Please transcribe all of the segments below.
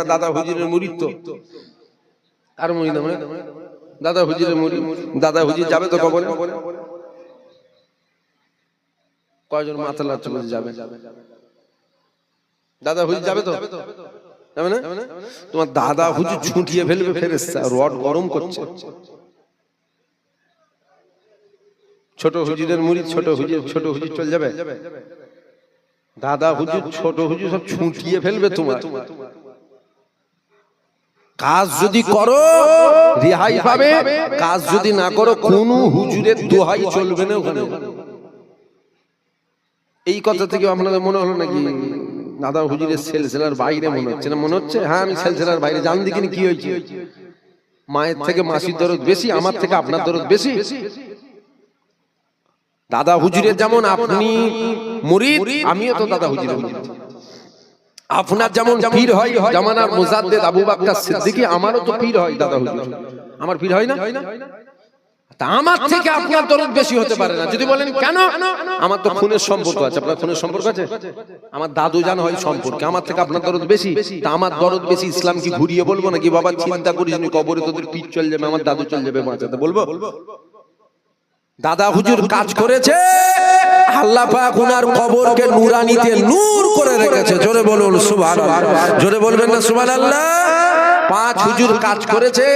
আমরা দাদা হুজুরের মুরিদ তো। আর মুরিদ আমরা দাদা হুজুরের মুরিদ। দাদা হুজুর যাবে তো কবরে? কয়জন মাথা লাচ্ছ বলে যাবে? দাদা হুজুর যাবে তো? যাবে না? তোমার দাদা হুজুর ছুটিয়ে ফেলবে ফেরেশতা, রড গরম করছে। ছোট হুজুরের মুরিদ ছোট হুজুর চলে যাবে? দাদা হুজুর ছোট হুজুর সব ছুটিয়ে ফেলবে তোমার। কাজ যদি করো রেহাই পাবে, কাজ যদি না করো কোন হুজুরের দোহাই চলবে না ওখানে। এই কথা থেকে আপনাদের মনে হলো নাকি দাদা হুজুরের সেলসেলার বাইরে মনে হচ্ছে না? মনে হচ্ছে হ্যাঁ আমি সেলসেলার বাইরে। জান দেখিনি কি হয়েছে? মায়ের থেকে মাসির দরদ বেশি, আমার থেকে আপনার দরদ বেশি। দাদা হুজুরের যেমন আপনি মুরিদ, আমিও তো দাদা হুজুরের মুরিদ। আপনার যেমন পীর হয় জামানার মুজাদ্দেদ আবু বকর সিদ্দিকী, আমারও তো পীর হয় দাদা হুজুর। আমার পীর হয় না? তা আমার থেকে আপনার দরদ বেশি হতে পারে না। যদি বলেন কেন? আমার তো খুনের সম্পর্ক আছে। আপনার খুনের সম্পর্ক আছে? আমার দাদু জান হয় সম্পর্কে, আমার থেকে আপনার দরদ বেশি। তা আমার দরদ বেশি ইসলাম কি ঘুরিয়ে বলবো নাকি বাবা চিন্তা করিস নি কবরে তোদের পীর চলে যাবে, আমার দাদু চলে যাবে বাঁচাতে, বলবো? দাদা হুজুর কাজ করেছে, আল্লাহ পাক ওনার কবরকে নূরানিতে নূর করে রেখেছে। জোরে বলুন সুবহানাল্লাহ। জোরে বলবেন না সুবহানাল্লাহ? 5 হুজুর কাজ করেছে,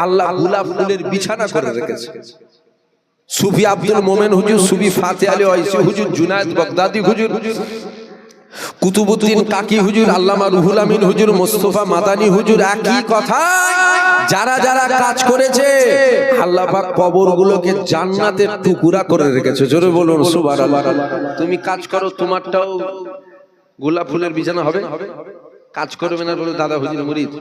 আল্লাহ গোলাপ ফুলের বিছানা করে রেখেছে। সুফি আব্দুল মোমেন হুজুর, সুফি ফাতে আলী ওয়াইসি হুজুর, জুনায়েদ বাগদাদি হুজুর, কুতুবউদ্দিন কাকি হুজুর, আল্লামা রুহুল আমিন হুজুর, মুস্তাফা মাদানী হুজুর, একই কথা। যারা যারা কাজ করেছে আল্লাহ পাক কবরগুলোকে জান্নাতের টুকরা করে রেখেছে। জোরে বলুন সুবহানাল্লাহ। তুমি কাজ করো, তোমারটাও গোলাপ ফুলের বিছানা হবে। কাজ করবে না বলে দাদা হুজুর মুরিদ।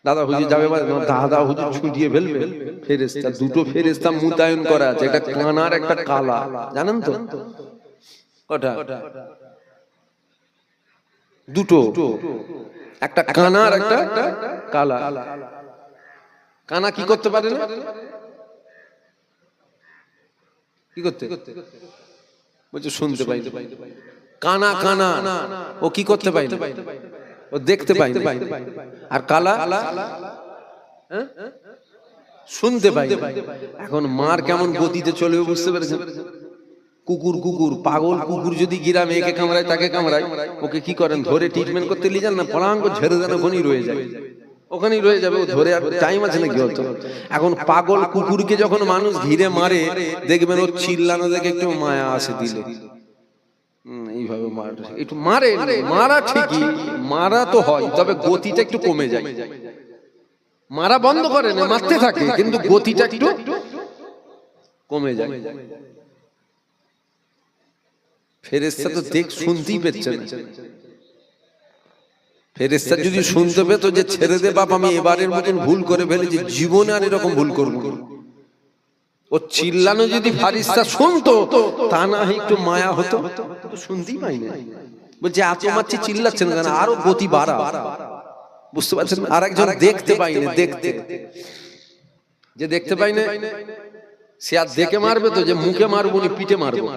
দাদা হুজুর যাবে, দাদা হুজুর ছুটিয়ে ফেলবে ফেরেশতা। দুটো ফেরেশতা মুতায়েন করা আছে, একটা কানা আর একটা কালা, জানেন তো? কটা? দুটো, একটা কানা আর একটা কালা। কানা কি করতে পারে না? কি করতে? বলছে শুনতে পাই। কানা কানা ও কি করতে পাই না? ও দেখতে পাই না। আর কালা শুনতে পাই। এখন মার কেমন গতিতে চলবে বুঝতে পেরেছেন? কুকুর পাগল কুকুর যদি গ্রামে একে কামড়ায় তাকে কামড়ায়, ওকে কি করেন? ধরে ট্রিটমেন্ট করতে নিয়ে যান না, পলাঙ্গ ঝেড়ে দেন, ওখানেই রয়ে যায়। ওখানেই রয়ে যাবে, ও ধরে আর টাইম আছে নাকি হতো? এখন পাগল কুকুরকে যখন মানুষ ঘিরে মারে, দেখবেন ওর চিল্লানো দেখে একটু মায়া আসে দিলে। এইভাবে একটু মারে, মারা ঠিকই, মারা তো হয়, তবে গতিটা একটু কমে যায়। মারা বন্ধ করে না, মারতে থাকে, কিন্তু গতিটা একটু কমে যায়। ফেরেশতা তো শুনতেই পেচ্ছে না। ফেরেশতা যদি শুনতে পেত যে ছেড়ে দে বাপ, আমি এবারের মতন ভুল করে ফেলেছি, জীবনে আর এরকম ভুল করব না। ও চিল্লানো যদি ফেরেশতা শুনতো, তা না একটু মায়া হতো, শুনতেই পাই না। বলছে এত মারছি চিল্লাচ্ছেন কেন? আরো গতি বাড়া। বুঝতে পারছেন? আর একজন দেখতে পাই না, যে দেখতে পাই না সে আর দেখে মারবে তো, যে মুখে মারবো নি পিঠে মারবো।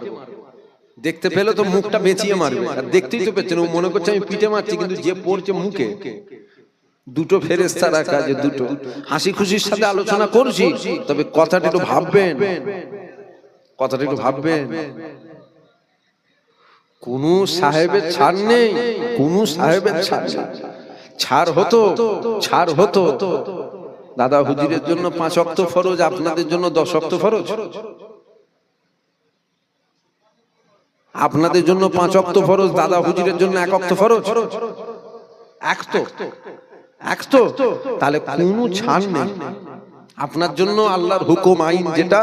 দেখতে পেলে তো মুখটা বেঁচিয়ে মারবে, আর দেখতেই তো পেছেন, ও মনে করছে আমি পিঠে মারছি, কিন্তু যে পড়ছে মুখে। দুটো ফেরেশতা রাখা, যে দুটো হাসি খুশির সাথে আলোচনা করছি, তবে কথাটা একটু ভাববেন, কথাটা একটু ভাববেন। কোন সাহেবের ছাড় নেই, কোন সাহেবের ছাড় হতো। দাদা হুজুরের জন্য 5 ওয়াক্ত ফরজ, আপনাদের জন্য 10 ওয়াক্ত ফরজ। আপনাদের জন্য 5 ওয়াক্ত ফরজ, দাদা হুজুরের জন্য 1 ওয়াক্ত ফরজ। এক তো তাহলে কোনো ছাড় নেই। আপনার জন্য আল্লাহর হুকুম আইন যেটা,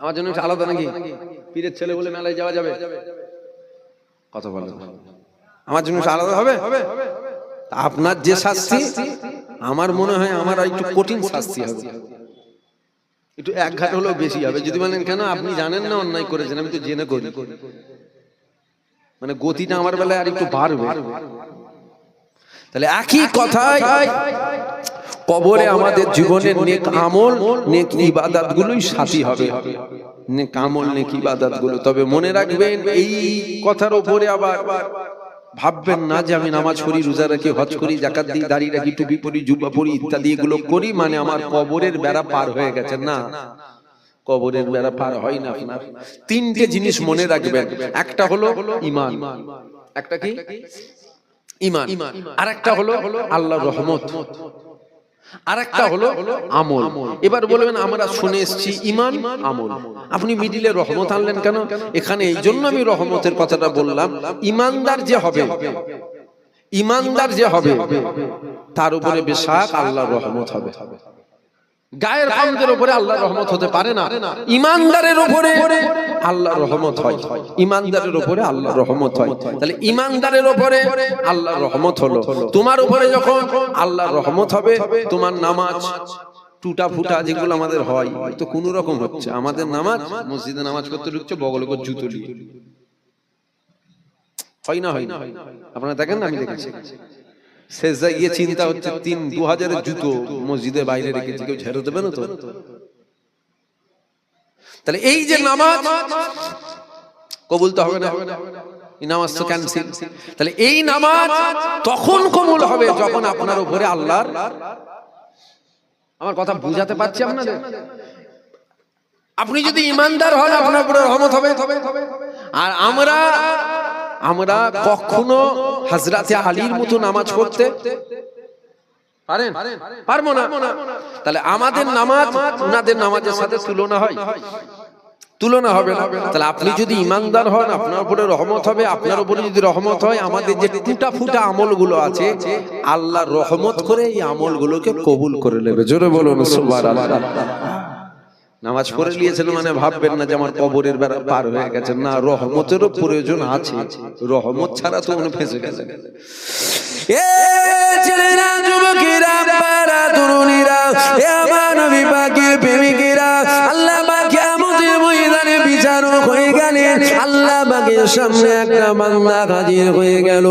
আমার জন্য আলাদা নাকি? পীরের ছেলে বলে মেলায় যাওয়া যাবে? কথা বলেন। আমার জন্য আলাদা হবে? আপনার যে শাস্তি, আমার মনে হয় আমার একটু কঠিন শাস্তি হবে, একটু এক ঘাট হলেও বেশি হবে। যদি বলেন কেন? আপনি জানেন না অন্যায় করেছেন, আমি তো জেনে করি, মানে গতিটা আমার বেলায় আর একটু বাড়বে। তাহলে একই কথাই কবরে আমাদের জীবনের নেক আমল, নেক ইবাদত গুলোই সাথী হবে, নেক আমল, নেক ইবাদত গুলো। তবে মনে রাখবেন এই কথার উপরে আবার ভাববেন না যে আমি নামাজ পড়ি, রোজা রাখি, হজ করি, যাকাত দিই, দাড়ি রাখি, টুপি পরি, জুব্বা পরি ইত্যাদি এগুলো করি মানে আমার কবরের বেড়া পার হয়ে গেছে। না, কবরের বেড়া পার হয় না আপনার। তিনটে জিনিস মনে রাখবেন, একটা হলো ঈমান, একটা কি ঈমান, আর একটা হলো আল্লাহর রহমত, আর একটা হলো আমল। এবার বলবেন আমরা শুনে এসেছি ঈমান আমল, আপনি মিডিলে রহমত আনলেন কেন? এখানে এই জন্য আমি রহমতের কথাটা বললাম, ঈমানদার যে হবে, ঈমানদার যে হবে তার উপরে বেশাক আল্লাহর রহমত হবে। গায়ের কামদের উপরে আল্লাহর রহমত হতে পারে না, ঈমানদারের উপরে আল্লাহর রহমত হয়, ঈমানদারের উপরে আল্লাহর রহমত হয়। তাহলে ঈমানদারের উপরে আল্লাহর রহমত হলো, তোমার উপরে যখন আল্লাহর রহমত হবে, তোমার নামাজ টুটা ফুটা যেগুলো আমাদের হয় তো কোন রকম হচ্ছে, আমাদের নামাজ মসজিদে নামাজ করতে ঢুকছে বগলে করে জুতো নিয়ে, হয় না? হয় না? আপনারা দেখেন না? আমি দেখেছি সেজদা গিয়ে চিন্তা হচ্ছে 2000 জুতো মসজিদের বাইরে রেখেছে, কেউ ঝেড়ে দেবে না তো? তাহলে এই যে নামাজ কবুল তো হবে না, এই নামাজ তো ক্যান্সেল। তাহলে এই নামাজ তখন কবুল হবে যখন আপনার উপরে আল্লাহর, আমার কথা বুঝাতে পারছি আপনাদের? আপনি যদি ঈমানদার হন আপনার উপরে রহমত হবে। আর আমরা কখনো হযরতে আলীর মতো নামাজ পড়তে পারেন? পারবো না। তাহলে আমাদের নামাজ উনাদের নামাজের সাথে তুলনা হয়? তুলনা হবে না। তাহলে আপনি যদি ঈমানদার হন আপনার উপরে রহমত হবে, আপনার উপরে যদি রহমত হয় আমাদের যে টুটা ফুটা আমলগুলো আছে আল্লাহ রহমত করে এই আমলগুলোকে কবুল করে নেবে। জোরে বলুন সুবহানাল্লাহ। নামাজ পড়ে নিয়েছেন মানে ভাববেন না যে আমার কবরের বেড়া পার হয়ে গেছে, না, রহমতেরও প্রয়োজন আছে, রহমত ছাড়া তো উনি ফেঁসে গেছেন। এ ছেলেরা, যুবকেরা, বারা, তরুণীরা, এ আমার নবী পাকের প্রেমিকেরা, আল্লাহ পাক কিয়ামতের ময়দানে বিচারক হয়ে গেলেন। আল্লাহ পাকের সামনে একটা বান্দা হাজির হয়ে গেল।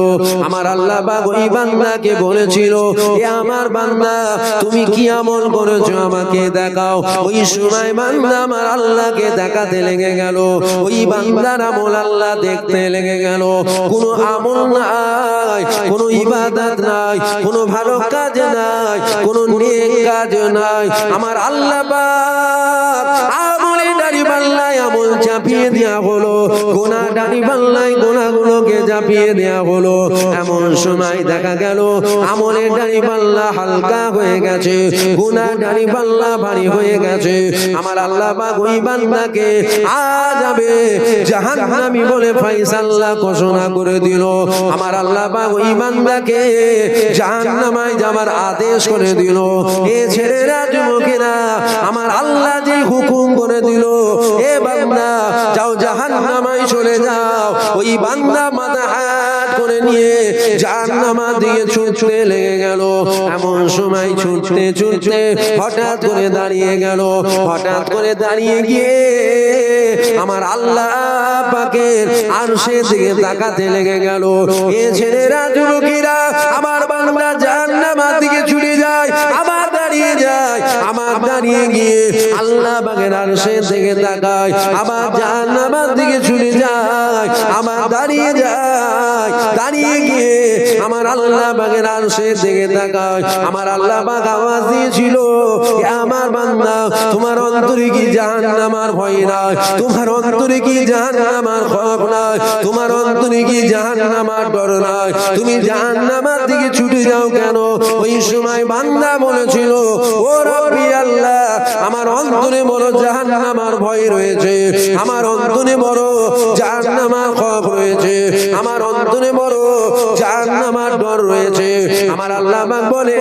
আমার আল্লাহ পাক ওই বান্দাকে বলেছিল, এ আমার বান্দা তুমি কি আমল করেছো আমাকে দেখাও। ওই সময় বান্দা আমার আল্লাহকে দেখাতে লেগে গেল, ওই বান্দার আমল আল্লাহ দেখতে লেগে গেল। কোনো আমল নাই, কোনো ইবাদত নাই, কোনো ভালো কাজ নাই, কোনো নেক কাজ নাই। আমার আল্লাহ পাক আমলে দাড়ি পাল্লায় আমল চাপিয়ে দেয়া হলো, গোনা দাড়ি পাল্লায় গোনাগুলোকে চাপিয়ে দেয়া হলো। এমন সময় দেখা গেল আমলের দাড়ি পাল্লা হালকা হয়ে গেছে, গোনা দাড়ি পাল্লা ভারী হয়ে গেছে। আমার আল্লাহ পাক ওই বান্দাকে আযাবে জাহান্নামী বলে ফয়সালা ঘোষণা করে দিল। আমার আল্লাহ পাক ওই বান্দাকে জাহান্নামে যাওয়ার আদেশ করে দিল। এ ছেলেরা, যুবকেরা, আমার আল্লাহ যে হুকুম করে দিল, এ বান্দা যাও জাহান্নামে চলে যাও, ওই বান্দা মাথা হাত করে নিয়ে জাহান্নামের দিকে ছুটতে লেগে গেল। এমন সময় ছুটতে ছুটতে হঠাৎ করে দাঁড়িয়ে গেল। হঠাৎ করে দাঁড়িয়ে গিয়ে আমার আল্লাহ পাকের আরশের দিকে তাকাতে লেগে গেল। এ ছেলেরা, যুবকেরা, আমার বান্দা জাহান্নামের দিকে ছুটে যায়, আবার দাঁড়িয়ে যায়, আমার দাঁড়িয়ে গিয়ে আল্লাহ পাকের আরশের দিকে তাকায়, আবার জাহান্নামের দিকে ছুটে যায়, আমার দাঁড়িয়ে যায়, দাঁড়িয়ে গিয়ে আমার আল্লাহ পাকের আরশের দিকে তাকায়। আমার আল্লাহ পাক আওয়াজ দিয়েছিল, হে আমার বান্দা তোমার অন্তরে কি জাহান্নামের ভয় নাই? তোমার অন্তরে কি জাহান্নামের খৌফ নাই? তোমার অন্তরে কি জাহান্নামের ডর নাই? তুমি জাহান্নামের দিকে ছুটে যাও কেন? ওই সময় বান্দা বলেছিল, ও রব্বি আল্লাহ, আমার অন্তরে বড় জাহান্নামের ভয় রয়েছে, আমার অন্তরে বড় জাহান্নামের খৌফ রয়েছে, আমার অন্তরে বড় জাহান্নামের ডর রয়েছে। আমার আল্লাহ পাক বলে,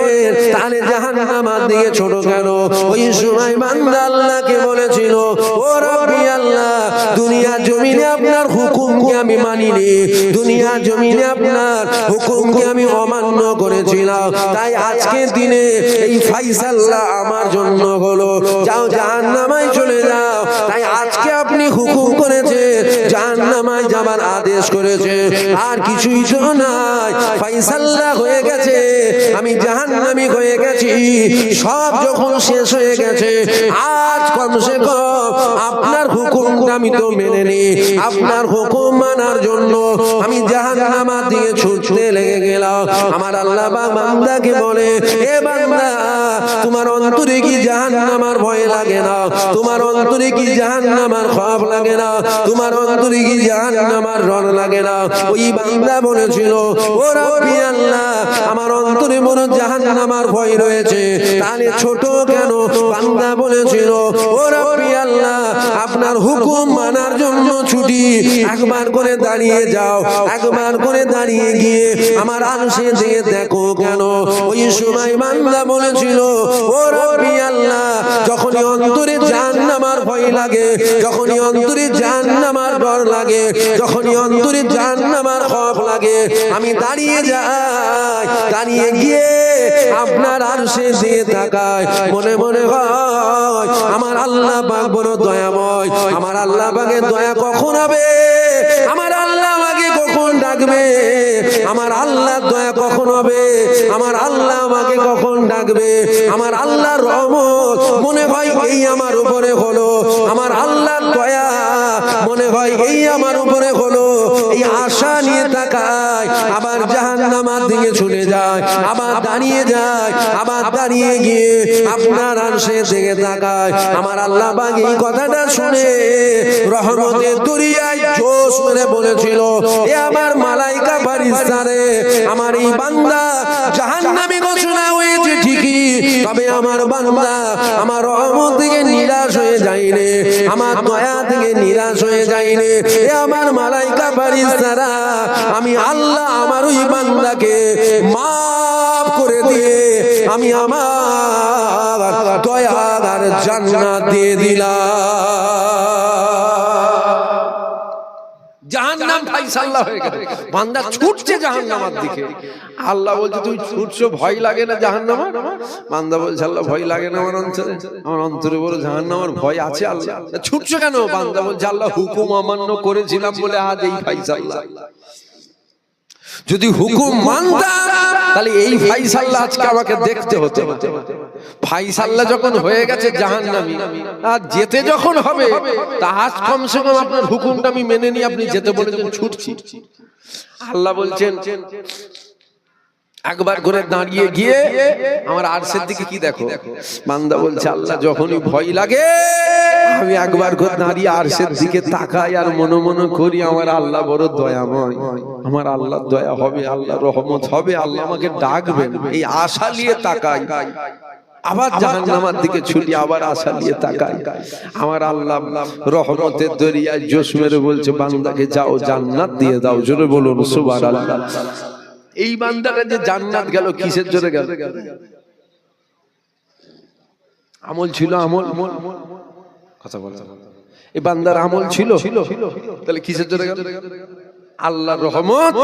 তাহলে জাহান্নামের দিকে ছোট কেন? ওই সময় বান্দা আল্লাহকে বলেছিল, ও রব্বি আল্লাহ, দুনিয়া জমিনে আপনার হুকুমকে আমি মানিনি, দুনিয়া জমিনে আপনার হুকুমকে আমি অমান্য করেছিলাম, তাই আজকের দিনে এই ফয়সালা আমার জন্য হলো, যাও জাহান্নামে চলে যাও। তাই আজকে আপনি হুকুম করেছে, জাহান্নামে যাবার আদেশ করেছে, আর কিছুই তো নাই, ফয়সালা হয়ে গেছে, আমি জাহান্নামী হয়ে গেছি। সব যখন শেষ হয়ে গেছে, আজ কমসে কম আপনার হুকুমটা আমি তো মেনে নি, আপনার হুকুম মানার জন্য আমি জাহান্নামের দিকে ছুটতে লেগে গেলাম। আমার আল্লাহ পাক বান্দাকে বলে, এ বান্দা, তোমার অন্তরে কি জাহান্নামের ভয় লাগে না? তোমার অন্তরে কি জাহান্নামের খৌফ লাগে না? তোমার অন্তরে কি জাহান্নামের ডর লাগে না? ওই বান্দা বলেছিল, ও রব্বি আল্লাহ, আমার অন্তরে বড় জাহান্নামের ভয় রয়েছে। তাহলে ছোট কেন? বান্দা বলেছিল, ও রব্বি আল্লাহ, আপনার হুকুম মানার জন্য ছুটি, একবার করে দাঁড়িয়ে যাও, একবার করে দাঁড়িয়ে গিয়ে আমার আরশে দিয়ে দেখো কেন? ওই সময় বান্দা বলেছিল, ও রব্বি আল্লাহ, যখনই অন্তরে জাহান্নামের ভয় লাগে, যখনই অন্তরে জাহান্নামের ডর লাগে, যখনই অন্তরে জাহান্নামের খৌফ লাগে, আমি দাঁড়িয়ে যাই, দাঁড়িয়ে গিয়ে আপনার আরশে দিয়ে তাকাই, মনে মনে হয় আমার আল্লাহ পাক বড় দয়াময়, আমার আল্লাহ পাকের দয়া কখন হবে? আমার আল্লাহ আমাকে কখন ডাকবে? আমার আল্লাহর দয়া কখন হবে? আমার আল্লাহ আমাকে কখন ডাকবে? আমার আল্লাহর রহমত মনে হয় এই আমার উপরে হলো, আমার আল্লাহর দয়া মনে হয় এই আমার উপরে হলো, এই আশা নিয়ে তাকায়, আবার জাহান্নামের দিকে ছুটে যায়, আবার দাঁড়িয়ে যায়, আবার দাঁড়িয়ে গিয়ে আপনার আরশে দিকে তাকায়। আমার আল্লাহ পাক এই কথাটা শুনে রহমতের দরিয়ায় জোশ মেরে বলেছিল, এ আমার মালাইকা ফেরেশতা রে, আমার এই বান্দা জাহান্নামী ঘোষণা হয়েছে ঠিকই, তবে আমার বান্দা আমার রহমত থেকে নিরাশ হয়ে যায়নি, আমার দয়া থেকে নিরাশ হয়ে যায়নি। এ আমার মালাইকা ফেরেশতারা, আমি আল্লাহ আমার ওই বান্দাকে মাফ করে দিয়ে আমি আমার দয়ার জান্নাত দিয়ে দিলাম। জাহান্নাম ফাইসাল্লাহ হয়ে গেল, বান্দা ছুটছে জাহান্নামের দিকে। আল্লাহ বলছে, তুই ছুটছো, ভয় লাগে না জাহান্নামের? বান্দা বলছে, আল্লাহ ভয় লাগে না আমার অন্তরে, আমার অন্তরে বড় জাহান্নামের ভয় আছে। আল্লাহ ছুটছো কেন? বান্দা বলছে, আল্লাহ হুকুম অমান্য করেছিলাম বলে আজ এই ফাইসাল্লাহ। যদি হুকুম মানতাম তাহলে এই ফাইসাল্লাহ আজকে আমাকে দেখতে হতো। ফাইসাল্লাহ যখন হয়ে গেছে জাহান্নামী, আর যেতে যখন হবে, তা আজ কমসে কম আপনার হুকুমটা আমি মেনে নিয়ে আপনি যেতে বলেছেন, ছুটছি। আল্লাহ বলছেন, একবার করে দাঁড়িয়ে গিয়ে আমার আরশের দিকে কি দেখো? বান্দা বলছে, আল্লাহ যখনই ভয় লাগে আমি একবার করে দাঁড়িয়ে আরশের দিকে তাকাই আর মনে মনে করি আমার আল্লাহ বড় দয়াময়, আমার আল্লাহ দয়া হবে, আল্লাহ রহমত হবে, আল্লাহ আমাকে ডাকবেন, এই আশা নিয়ে তাকাই। আবার জাহান্নামের দিকে ছুটি, আবার আশা নিয়ে তাকাই। আমার আল্লাহ রহমতের দরিয়ায় জোশ মেরে বলছে, বান্দাকে যাও জান্নাত দিয়ে দাও। জোরে বলুন সুবহানাল্লাহ। এই বান্দাটা যে জান্নাত গেল, কিসের জন্য গেল? আমল ছিল, আমল, কথা বল। এই বান্দার আমল ছিল, তাহলে কিসের জন্য গেল? আল্লাহর রহমত,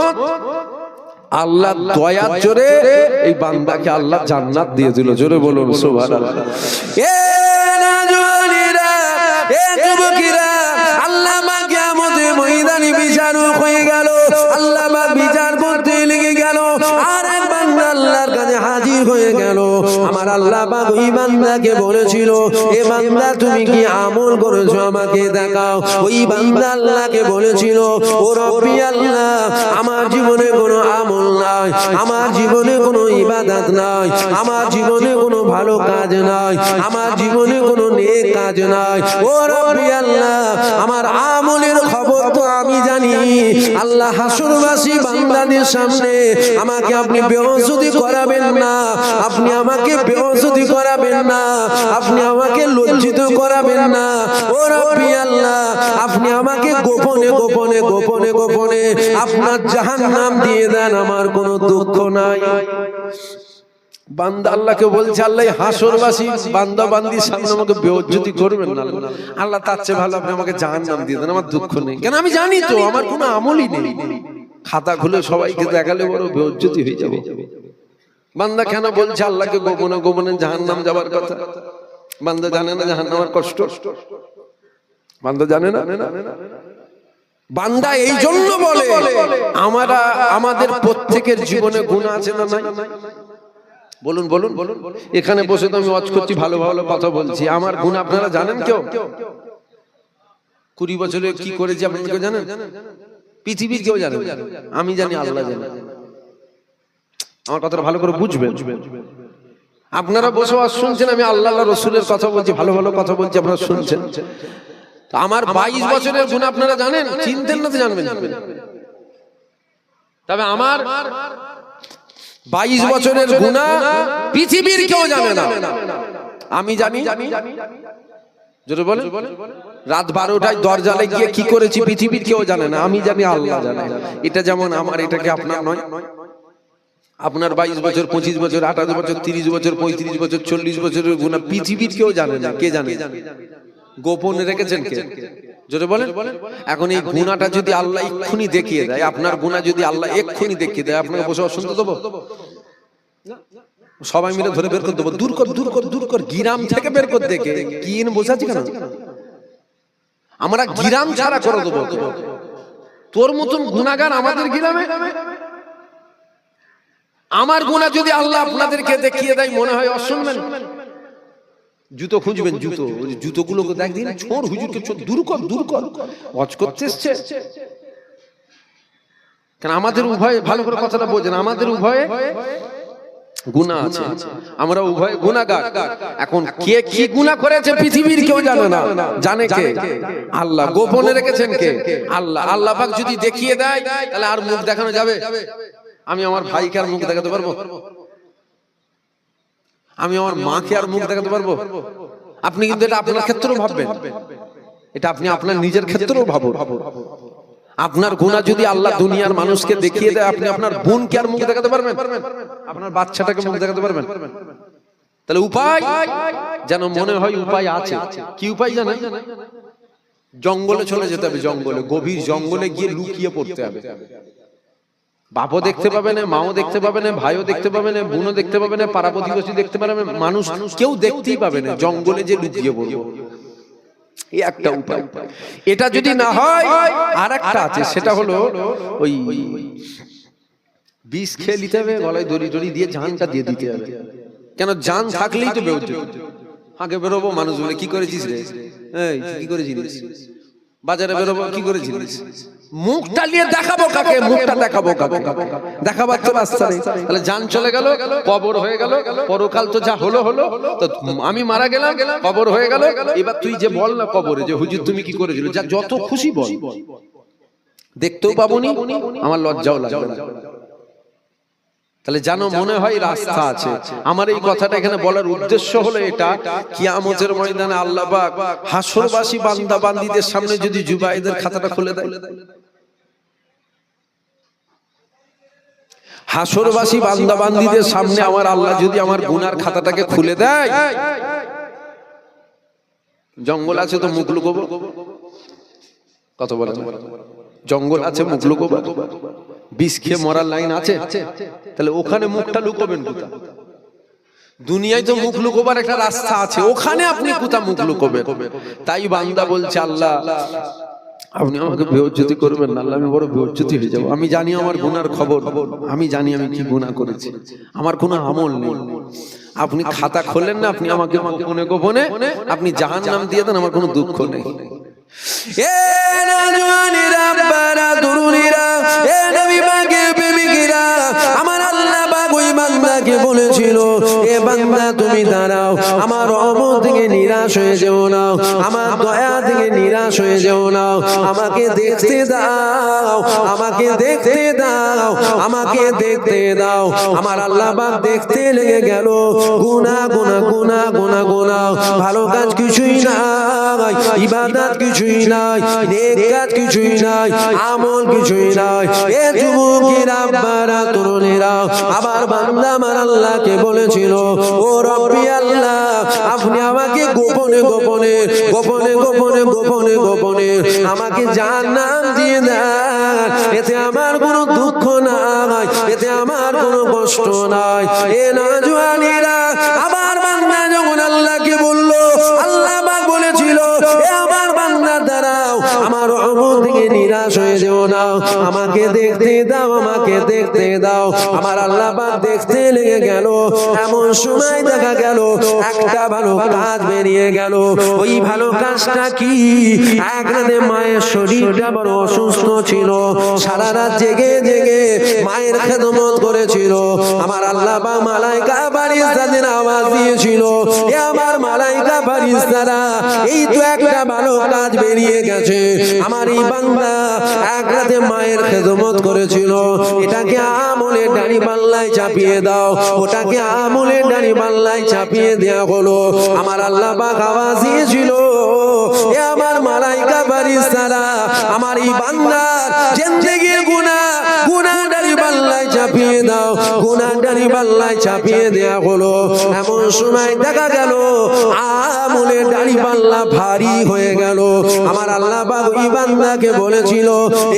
আল্লাহর দয়ার জোরে এই বান্দাকে আল্লাহ জান্নাত দিয়ে দিল। জোরে বলুন সুবহানাল্লাহ। এ নওজওয়ানেরা, এ যুবকেরা, আল্লাহ পাক কিয়ামতের ময়দানে বিচারক হয়ে গেল, আল্লাহ পাক বিচার করতে লেগে গেল, আর এক বান্দা আল্লাহর কাছে হাজির হয়ে গেল। আমার আল্লাহ পাক ওই বান্দাকে বলেছিল, এ বান্দা তুমি কি আমল করেছো আমাকে দেখাও। ওই বান্দা আল্লাহকে বলেছিল, ও রব্বি আল্লাহ, আমার জীবনে কোনো আমল নাই, আমার জীবনে কোনো ইবাদত নাই, আমার জীবনে কোনো ভালো কাজ নাই, আমার জীবনে কোনো নেক কাজ নাই। ও রব্বি আল্লাহ, আমার আমলের খবর তো আমি জানি। আল্লাহ হাসরবাসী বান্দাদের সামনে আমাকে আপনি বেহুসুদি করাবেন না, আপনি আমাকে বেহুসুদি করাবেন না, আপনি আমাকে লজ্জিত করাবেন না। ও রব্বি আল্লাহ, আপনি আমাকে গোপনে গোপনে গোপনে গোপনে আপনার জাহান্নাম দিয়ে দেন, আমার কোনো দুঃখ নাই। বান্দা আল্লাহকে বলছে, আল্লাহ হাসরবাসী বান্দা বান্দির সামনে আমাকে বেইজ্জতি করবেন না, আল্লাহ তার চেয়ে ভালো আপনি আমাকে জাহান্নাম দিয়ে দেন, আমার দুঃখ নেই। কেন? আমি জানি তো আমার কোনো আমলই নেই, খাতা খুলে সবাইকে দেখালে বড় বেইজ্জতি হয়ে যাবে। বান্দা কেন বলছে আল্লাহকে গোপনে গোপনে জাহান্নাম যাবার কথা? বান্দা জানে না জাহান্নামের কষ্ট, বান্দা জানে না। বান্দা এই জন্য বলে, আমাদের প্রত্যেকের জীবনে গুনাহ আছে না নাই? বলুন বলুন বলুন। এখানে বসে তো আমি ওয়াজ করছি, ভালো ভালো কথা বলছি, আমার গুনাহ আপনারা জানেন কেউ? 20 বছরে কি করেছি আপনি কেউ জানেন? পৃথিবীর কেউ জানে? আমি জানি, আল্লাহ জানে। আমার কথাটা ভালো করে বুঝবেন। আপনারা বসে শুনছেন, আমি আল্লাহ রসুলের কথা বলছি, ভালো ভালো কথা বলছি, আপনারা শুনছেন। আমার 22 বছরের গুনাহ আপনারা জানেন? চিনতেন না তো জানবেন। তবে আমার 22 বছরের গুনাহ পৃথিবীর কেউ জানে না, আমি জানি। জোরে বলেন। রাত 12টায় দরজালে গিয়ে কি করেছি পৃথিবীর কেউ জানে না, আমি জানি, আল্লাহ জানে। এটা যেমন আমার, এটাকে আপনার নয়। আপনার 22 বছর, 25 বছর, 28 বছর, 30 বছর, 35 বছর, 40 বছরের গুনাহ পৃথিবীর কেউ জানে না। কে জানে? গোপনে রেখেছেন কে? জোরে বলেন। এখন এই গুনাহটা যদি আল্লাহ এক্ষুনি দেখিয়ে দেয়, আপনার গুনাহ যদি আল্লাহ এক্ষুনি দেখিয়ে দেয়, আপনাকে বসে শুনতে দেবো? সবাই মিলে ধরে বের করে দেবো, দূর কর, দূর কর, দূর কর, গিরাম থেকে বের করে দেখে কি বোঝাচ্ছি কেন? আমরা গিরাম ছাড়া করে দেবো। তোর মতন গুনাহগার আমাদের গিরামে? আমার গুনাহ যদি আল্লাহ আপনাদেরকে দেখিয়ে দেয়, মনে হয় অশুনবেন? জুতো খুঁজবেন, জুতোগুলোকে দেখদিন, ছোড় হুজুরকে, দূর কর, দূর কর, ওয়াজ করতে এসছে। কারণ আমাদের উভয়, ভালো করে কথাটা বোঝেন, আমাদের উভয়ে গুনাহ আছে, আমরা উভয় গুনাহগার। এখন কে কি গুনাহ করেছে পৃথিবীর কেউ জানে না, জানে কে? আল্লাহ। গোপনে রেখেছেন কে? আল্লাহ। আল্লাহ পাক যদি দেখিয়ে দেয়, তাহলে আর মুখ দেখানো যাবে? আমি আমার ভাইকে আর মুখ দেখাতে পারবো? আমি আমার মাকে আর মুখ দেখাতে পারবো? আপনি কিন্তু এটা আপনার ক্ষেত্রেও ভাববেন, এটা আপনি আপনার নিজের ক্ষেত্রেও ভাবুন। আপনার গুনাহ যদি আল্লাহ দুনিয়ার মানুষকে দেখিয়ে দেয়, আপনি আপনার বোনকে আর মুখ দেখাতে পারবেন? আপনার বাচ্চাটাকে মুখ দেখাতে পারবেন? তাহলে উপায় যেন মনে হয় উপায় আছে। কি উপায় জানেন? জঙ্গলে চলে যেতে হবে, জঙ্গলে, গভীর জঙ্গলে গিয়ে লুকিয়ে পড়তে হবে। বাপও দেখতে পাবে না, মাও দেখতে পাবে না, ভাইও দেখতে পাবে না, বোনও দেখতে পাবে না, পাড়া প্রতিবেশী দেখতে পাবে না, মানুষ কেউ দেখতেই পাবে না, জঙ্গলে যে লুকিয়ে পড়বো। এই একটা উপায়। এটা যদি না হয়, আর একটা আছে, সেটা হলো ওই বিষ খেয়ে নিতে হবে, গলায় দড়ি দড়ি দিয়ে জানটা দিয়ে দিতে হবে। কেন? জান থাকলেই তো বেরোতে, আগে বেরোবো, মানুষ বলে কি করেছিস রে, এই কি করেছিস, বাজারে বেরোবো, কি করেছিস, মুখটা নিয়ে দেখাবো কাকে? মুখটা দেখাবো কাকে? দেখাবার তো রাস্তা নেই। তাহলে জান চলে গেল, কবর হয়ে গেল, পরকাল তো যা হলো হলো। তো আমি মারা গেলাম, কবর হয়ে গেল, এবার তুই যে বল না কবরে যে হুজুর তুমি কি করেছিল, যা যত খুশি বল, দেখতেও পাবনি, আমার লজ্জাও লাগবে না। তাহলে জানো, মনে হয় রাস্তা আছে। আমার এই কথাটা এখানে বলার উদ্দেশ্য হলো এটা, কিয়ামতের ময়দানে আল্লাহ পাক হাসরবাসী বান্দা বান্দীদের সামনে যদি জুবাইদের খাতাটা খুলে দেয়, হাসরবাসী বান্দা বান্দীদের সামনে আমার আল্লাহ যদি আমার গুনার খাতাটাকে খুলে দেয়, জঙ্গল আছে তো মুখ লুকোবো, কত বলে, জঙ্গল আছে মুখ লুকোবো, বিষ খেয়ে মরার লাইন আছে, তাহলে ওখানে মুখটা লুকোবেন কোথায়? দুনিয়ায় তো মুখ লুকোবার একটা রাস্তা আছে, ওখানে আপনি কোথায় মুখ লুকোবেন? তাই বান্দা বলছে, আল্লাহ আপনি আমাকে বেইজ্জতি করবেন না, আল্লাহ আমি বড় বেইজ্জতি হয়ে যাব। আমি জানি আমার গুনার খবর, আমি জানি আমি কি গুনাহ করেছি, আমার কোনো আমল নেই। আপনি খাতা খোলেন না, আপনি আমাকে গোপনে গোপনে আপনি জাহান্নাম দিয়ে দেন, আমার কোনো দুঃখ নেই। এ নওজওয়ানেরা, বারা তরুণীরা, এ নবী পাকের প্রেমিকেরা, আমার আল্লাহ পাক ওই বান্দাকে বলেছিল, এ বান্দা তুমি দাঁড়াও, আমার রহমত থেকে নিরাশ হয়ে যেও না, আমার দয়া থেকে নিরাশ হয়ে যেও না, আমাকে দেখতে দাও, আমাকে দেখতে দাও, আমাকে দেখতে দাও। আমার আল্লাহ পাক দেখতে লেগে গেল, গুনাহ গুনাহ গুনাহ গুনাহ গুনাহ, ভালো কাজ কিছুই নাই, ইবাদত কিছুই নাই, নেক কাজ কিছুই নাই, আমল কিছুই নাই। এ যুবকেরা, বারা তরুণীরা, আবার বান্দা আমার আল্লাহকে বলেছিল, ও রব্বি আল্লাহ, আপনি আমাকে গোপনে গোপনে গোপনে গোপনে গোপনে গোপনে আমাকে জান্নাত দিয়ে দেন, এতে আমার কোনো দুঃখ নাই, এতে আমার কোনো কষ্ট নাই। এ নওজওয়ানেরা, আবার বান্দা যখন আল্লাহকে বলল, আল্লাহ পাক বলেছিল, এ আমার বান্দা দাঁড়াও, আমার রহমত থেকে নিরাশ হয়ে যেও না, আমাকে দেখতে দাও, আমাকে দেখতে দাও। আমার আল্লাহ পাক দেখতে লেগে গেল। এমন সময় দেখা গেল একটা ভালো কাজ বেরিয়ে গেল। ওই ভালো কাজটা কি? এক রাতে মায়ের শরীরটা বড় অসুস্থ ছিল, সারা রাত জেগে জেগে মায়ের খেদমত করেছিল। আমার আল্লাহ পাক মালাইকা ফারিস্তাদের আওয়াজ দিয়েছিল, এ আমার মালাইকা ফারিস্তারা, এই তো একটা ভালো কাজ বেরিয়ে গেছে। আমার এই বান্দা এক রাতে মায়ের খেদমত করেছিল, এটাকে আমলের দাড়ি পাল্লায় চাপিয়ে দাও, ওটাকে আমলের দাড়ি পাল্লায় চাপিয়ে দেয়া হলো। আমার আল্লাহ পাক আওয়াজ দিয়েছিল, এ আমার মালাইকা ফারিস্তারা, আমার এই বান্দার জিন্দেগির গুনাহ দাড়ি পাল্লায় চাপিয়ে দাও, গুনাহ দাড়ি পাল্লায় চাপিয়ে দেয়া হলো। এমন সময় দেখা গেল আমলের দাড়ি পাল্লা ভারী হয়ে গেল। আমার আল্লাহ পাক ওই বান্দাকে বলেছিল,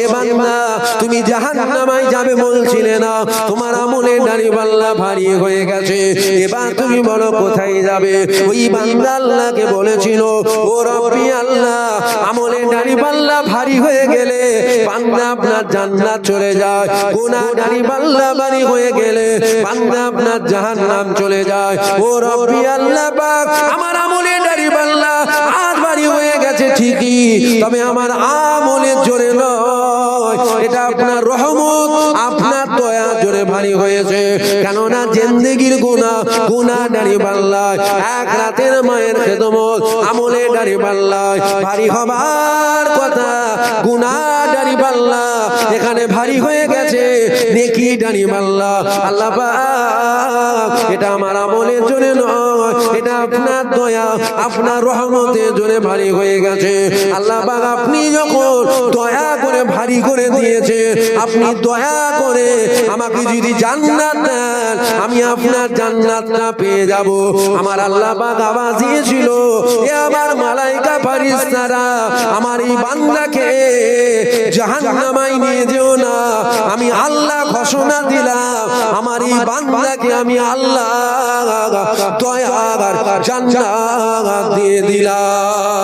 এ বান্দা তুমি জাহান্নামায় যাবে বলছিলে না, তোমার আমলের দাড়ি পাল্লা ভারী হয়ে গেছে, এবার তুমি বলো কোথায় যাবে? ওই বান্দা আল্লাহকে বলেছিল, ও রব্বি আল্লাহ, আমলের দাড়ি পাল্লা ভারী হয়ে গেলে বান্দা আপনার জান্নাত চলে যায়, গুনাহ দাড়ি পাল্লা ভারী হয়ে গেলে বান্দা আপনার জাহান্নাম চলে যায়। ও রব্বি আল্লাহ পাক, আমার আমলের দাড়ি পাল্লা আজ ভারী হয়ে গেছে ঠিকই, তবে আমার আমলের জোরে নয়, এটা আপনার রহমত, আপনার দয়া জোরে ভারী হয়েছে। কেননা জিন্দেগির গুনাহ দাড়ি পাল্লায়, এক রাতের মায়ের খেদমত আমলের দাড়ি পাল্লায় ভারী হবার কথা, গুনাহ দাড়ি পাল্লা এখানে ভারী হয়ে গেছে, নেকি দাড়ি পাল্লা আল্লাহ পাক এটা আমার আমলের জন্য নয়, এটা আপনার দয়া, আপনার রহমতের জন্য ভারী হয়ে গেছে। আল্লাহ পাক আপনি যখন দয়া করে ভারী করে দিয়েছে, আপনি দয়া করে আমাকে যদি জান্নাত দেন, আমি আপনার জান্নাতটা পেয়ে যাব। আমার আল্লাহ পাক আওয়াজ দিয়েছিল, এ আমার মালাইকা ফারিস্তারা, আমার এই বান্দাকে জাহান্নামায় নিয়ে যেও না, আমি আল্লাহ ঘোষণা দিলাম, আমার এই বান্দাকে আমি আল্লাহ দয়ার জান্নাত দিয়ে দিলাম।